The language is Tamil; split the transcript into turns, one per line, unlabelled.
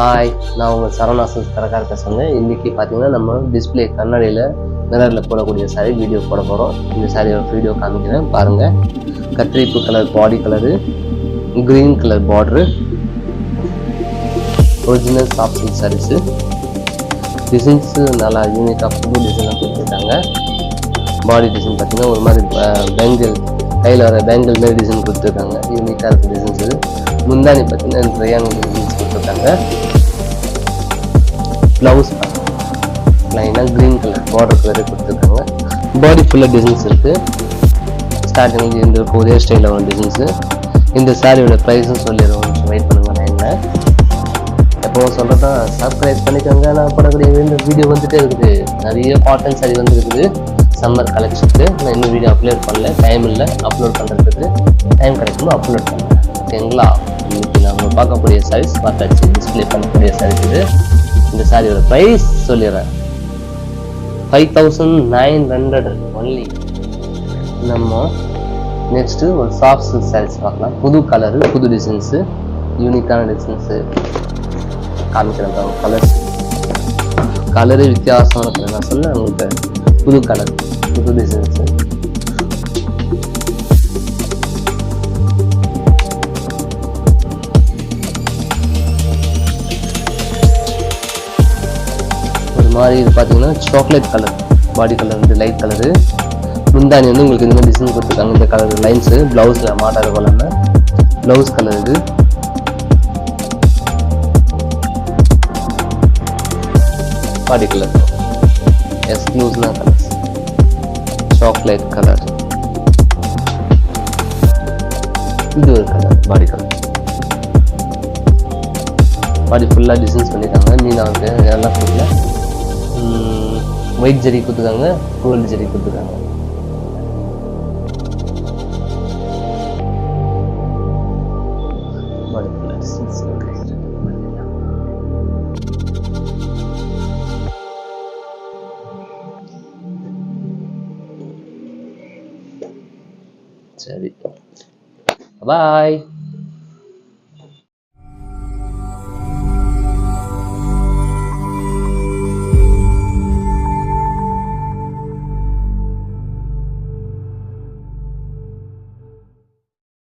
ஹாய், நான் உங்கள் சரவணா சில்க்ஸ் கடைக்காரர் பேசுகிறேன். இன்றைக்கி பார்த்தீங்கன்னா நம்ம டிஸ்பிளே கண்ணாடியில் மிரரில் போடக்கூடிய சாரீ வீடியோ போட போகிறோம். இந்த சாரியோட வீடியோ காமிக்கிறேன் பாருங்கள். கத்திரிப்பு colour body colour, green colour border, original soft silk saris. Designs நல்லா யூனிக்காக புது டிசைனாக கொடுத்துருக்காங்க. பாடி டிசைன் பார்த்தீங்கன்னா ஒரு மாதிரி பேங்கிள், கையில் வர பேங்கிள் மாரி டிசைன் கொடுத்துருக்காங்க. யூனிக்காக இருக்குது டிசைன்ஸு. முந்தானி பார்த்தீங்கன்னா ட்ரையாங்கிள் டிசைன்ஸ் கொடுத்துருக்காங்க. ப்ளவுஸ் லைனாக க்ரீன் கலர் பார்டர் கலரே கொடுத்துருக்காங்க. பாடி ஃபுல்லாக டிசைன்ஸ் இருக்குது. ஸ்டார்டிங் இந்த ஒரே ஸ்டைலில் வரும் டிசைன்ஸு. இந்த சாரியோட ப்ரைஸும் சொல்லிடுவோம், கொஞ்சம் வெயிட் பண்ணுங்கள். நான் என்ன எப்போவும் சொல்கிறது தான், சப்ஸ்கிரைப் பண்ணிக்கோங்க. நான் போடக்கூடிய இந்த வீடியோ வந்துகிட்டே இருக்குது. நிறைய காட்டன் சாரி வந்துருக்குது சம்மர் கலெக்ஷனுக்கு. நான் இன்னும் வீடியோ அப்லோட் பண்ணல, டைம் இல்லை. அப்லோட் பண்ணுறதுக்கு டைம் கிடைக்கும்போது அப்லோட் பண்ணுறேன், ஓகேங்களா? இன்னைக்கு நம்ம பார்க்கக்கூடிய சாரீஸ் பார்த்தாச்சு. டிஸ்பிளே பண்ணக்கூடிய சாரீஸ் இது. இந்த சாரியோட ப்ரைஸ் சொல்லிடுறேன், 5900 ஒன்லி. நம்ம நெக்ஸ்ட்டு ஒரு சாஃப்ட் சில்க் சாரீஸ் பார்க்கலாம். புது கலரு, புது டிசைன்ஸு, யூனிக்கான டிசைன்ஸு காமிக்கிறேன். கலர்ஸ் கலரு வித்தியாசமான கலர். நான் சொல்ல உங்களுக்கு புது கலர், புது டிசைன்ஸு. மாதிரி இது பார்த்தீங்கன்னா சாக்லேட் கலர் பாடி கலர் வந்து லைட் கலரு. முந்தானி வந்து உங்களுக்கு இந்த மாதிரி டிசைன் கொடுத்துருக்காங்க. இந்த கலர் லைன்ஸு ப்ளவுஸில் மாட்டாத கலர்னு ப்ளவுஸ் கலர் இது. பாடி colour exclusive colours, chocolate colour. இது ஒரு கலர் பாடி கலர். பாடி ஃபுல்லாக டிசைன்ஸ் பண்ணியிருக்காங்க. மீனாவுக்கு எல்லாம் ஃபுல்லாக ஒயிட் ஜெரி கொடுத்துருக்காங்க, கோல்டு ஜெரி கொடுத்துருக்காங்க. சரி, பாய்.